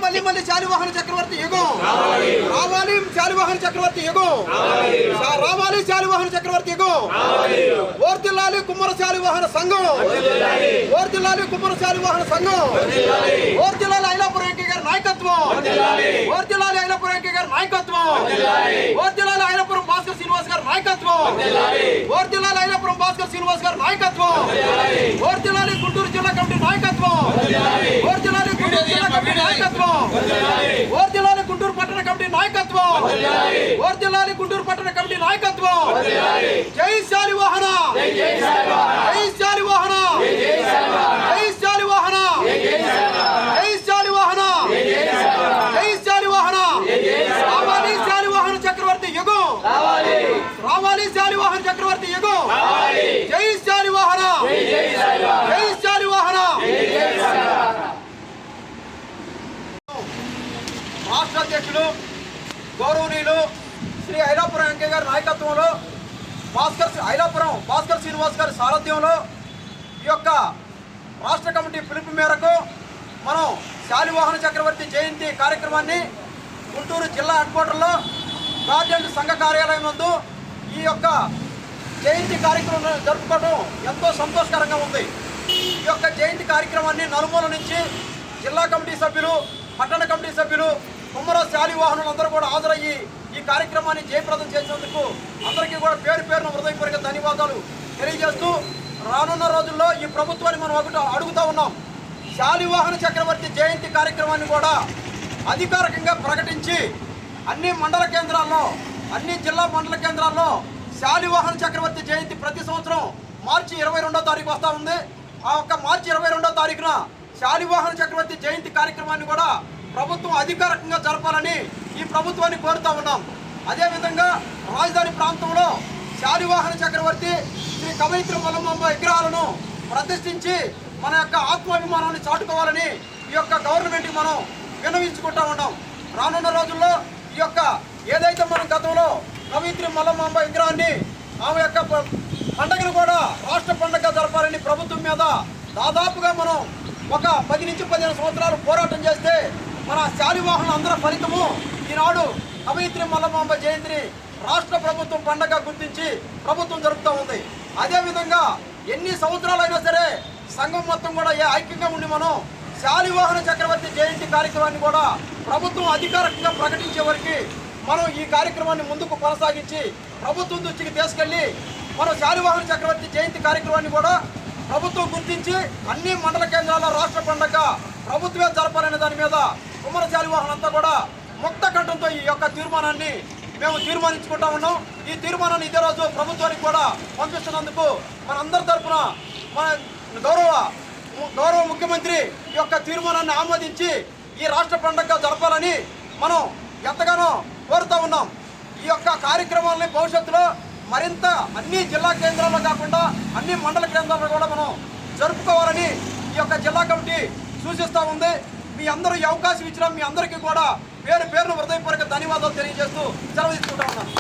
మళ్ళీ మళ్ళీ శాలివాహన చక్రవర్తి యుగం రావాలి, శాలివాహన చక్రవర్తి యుగం రావాలి, శాలివాహన చక్రవర్తి యుగం ఓర్తిల్లాలి కుమ్మర శాలివాహన సంఘం, ఓర్తిల్లాలి కుమ్మర శాలివాహన సంఘం, ఓర్తిల్లాలి ఐలాపురం వెంకయ్య గారి నాయకత్వం, ఓర్తిల్లాలి ఐలాపురం వెంకయ్య గారి నాయకత్వం, ఓర్తిల్లాలి ఐలాపురం భాస్కర్ శ్రీనివాస్ గారి నాయకత్వం, ఓర్తిల్లాలి ఐలాపురం భాస్కర్ శ్రీనివాస్ గారి నాయకత్వం, ఓర్తిల్లాలి గుంటూరు జిల్లా కమిటీ నాయకత్వం, ఓర్తిల్లాలి గుంటూరు జిల్లా కమిటీ నాయకత్వం, ఓర్తిల్లాలి గుంటూరు పట్టణ కమిటీ నాయకత్వం, ఓర్తిల్లాలి గుంటూరు పట్టణ కమిటీ నాయకత్వం. జై శాలివాహన, జై శాలివాహన, జై శాలివాహన, జై శాలివాహన, జై శాలివాహన. రావాలి శాలివాహన చక్రవర్తి యుగం, రావాలి శాలివాహన చక్రవర్తి యుగం. జై శాలివాహన, జై శాలివాహన. రాష్ట్ర అధ్యక్షులు గౌరవనీయులు శ్రీ ఐలాపురం వెంకయ్య గారి నాయకత్వంలో ఐలాపురం భాస్కర్ శ్రీనివాస్ గారి సారథ్యంలో ఈ యొక్క రాష్ట్ర కమిటీ పిలుపు మేరకు మనం శాలివాహన చక్రవర్తి జయంతి కార్యక్రమాన్ని గుంటూరు జిల్లా హెడ్ క్వార్టర్లో గార్డెన్ సంఘ కార్యాలయం నందు ఈ యొక్క జయంతి కార్యక్రమం జరుపుకోవడం ఎంతో సంతోషకరంగా ఉంది. ఈ యొక్క జయంతి కార్యక్రమాన్ని నలుమూల నుంచి జిల్లా కమిటీ సభ్యులు, పట్టణ కమిటీ సభ్యులు, కుమ్మర శాలివాహనులు అందరూ కూడా హాజరయ్యి ఈ కార్యక్రమాన్ని జయప్రదం చేసినందుకు అందరికీ కూడా పేరు పేరున హృదయపూర్వక ధన్యవాదాలు తెలియజేస్తూ, రానున్న రోజుల్లో ఈ ప్రభుత్వాన్ని మనం అడుగుతూ ఉన్నాం. శాలివాహన చక్రవర్తి జయంతి కార్యక్రమాన్ని కూడా అధికారికంగా ప్రకటించి అన్ని మండల కేంద్రాల్లో, అన్ని జిల్లా మండల కేంద్రాల్లో శాలివాహన చక్రవర్తి జయంతి ప్రతి సంవత్సరం మార్చి 22వ తారీఖు వస్తూ ఉంది. ఆ యొక్క మార్చి 22వ తారీఖున శాలివాహన చక్రవర్తి జయంతి కార్యక్రమాన్ని కూడా ప్రభుత్వం అధికారికంగా జరపాలని ఈ ప్రభుత్వాన్ని కోరుతా ఉన్నాం. అదేవిధంగా రాజధాని ప్రాంతంలో శాలివాహన చక్రవర్తి శ్రీ కవయిత్రి మల్లమాంబ విగ్రహాలను ప్రతిష్ఠించి మన యొక్క ఆత్మాభిమానాన్ని చాటుకోవాలని ఈ యొక్క గవర్నమెంట్కి మనం విన్నవించుకుంటా ఉన్నాం. రానున్న రోజుల్లో ఈ యొక్క ఏదైతే మనం గతంలో కవయిత్రి మల్లమాంబ విగ్రహాన్ని ఆమె యొక్క పండుగను కూడా రాష్ట్ర పండుగ జరపాలని ప్రభుత్వం మీద దాదాపుగా మనం ఒక 10 నుంచి 15 సంవత్సరాలు పోరాటం చేస్తే మన శాలివాహనుల అందరి ఫలితము ఈనాడు కవయిత్రి మల్లమాంబ జయంతిని రాష్ట్ర ప్రభుత్వం పండగ గుర్తించి ప్రభుత్వం జరుపుతూ ఉంది. అదేవిధంగా ఎన్ని సంవత్సరాలైనా సరే సంఘం మొత్తం కూడా ఐక్యంగా ఉండి మనం శాలివాహన చక్రవర్తి జయంతి కార్యక్రమాన్ని కూడా ప్రభుత్వం అధికారికంగా ప్రకటించే వరకు మనం ఈ కార్యక్రమాన్ని ముందుకు కొనసాగించి ప్రభుత్వం దృష్టికి తీసుకెళ్లి మనం శాలివాహన చక్రవర్తి జయంతి కార్యక్రమాన్ని కూడా ప్రభుత్వం గుర్తించి అన్ని మండల కేంద్రాల రాష్ట్ర పండుగ ప్రభుత్వమే జరపాలనే దాని మీద కుమ్మర శాలివాహనంతా కూడా ముక్త కంఠంతో ఈ యొక్క తీర్మానాన్ని మేము తీర్మానించుకుంటా ఉన్నాం. ఈ తీర్మానాన్ని ఇదే రోజు ప్రభుత్వానికి కూడా పంపిస్తున్నందుకు మనందరి తరఫున మన గౌరవ ముఖ్యమంత్రి ఈ యొక్క తీర్మానాన్ని ఆమోదించి ఈ రాష్ట్ర పండుగ జరపాలని మనం ఎంతగానో కోరుతూ ఉన్నాం. ఈ యొక్క కార్యక్రమాలని భవిష్యత్తులో మరింత అన్ని జిల్లా కేంద్రాల్లో కాకుండా అన్ని మండల కేంద్రాల్లో కూడా మనం జరుపుకోవాలని ఈ యొక్క జిల్లా కమిటీ సూచిస్తూ ఉంది. మీ అందరూ ఈ అవకాశం ఇచ్చిన మీ అందరికీ కూడా పేరు పేరున హృదయపూర్వక ధన్యవాదాలు తెలియజేస్తూ సెలవు తీసుకుంటా ఉన్నాను.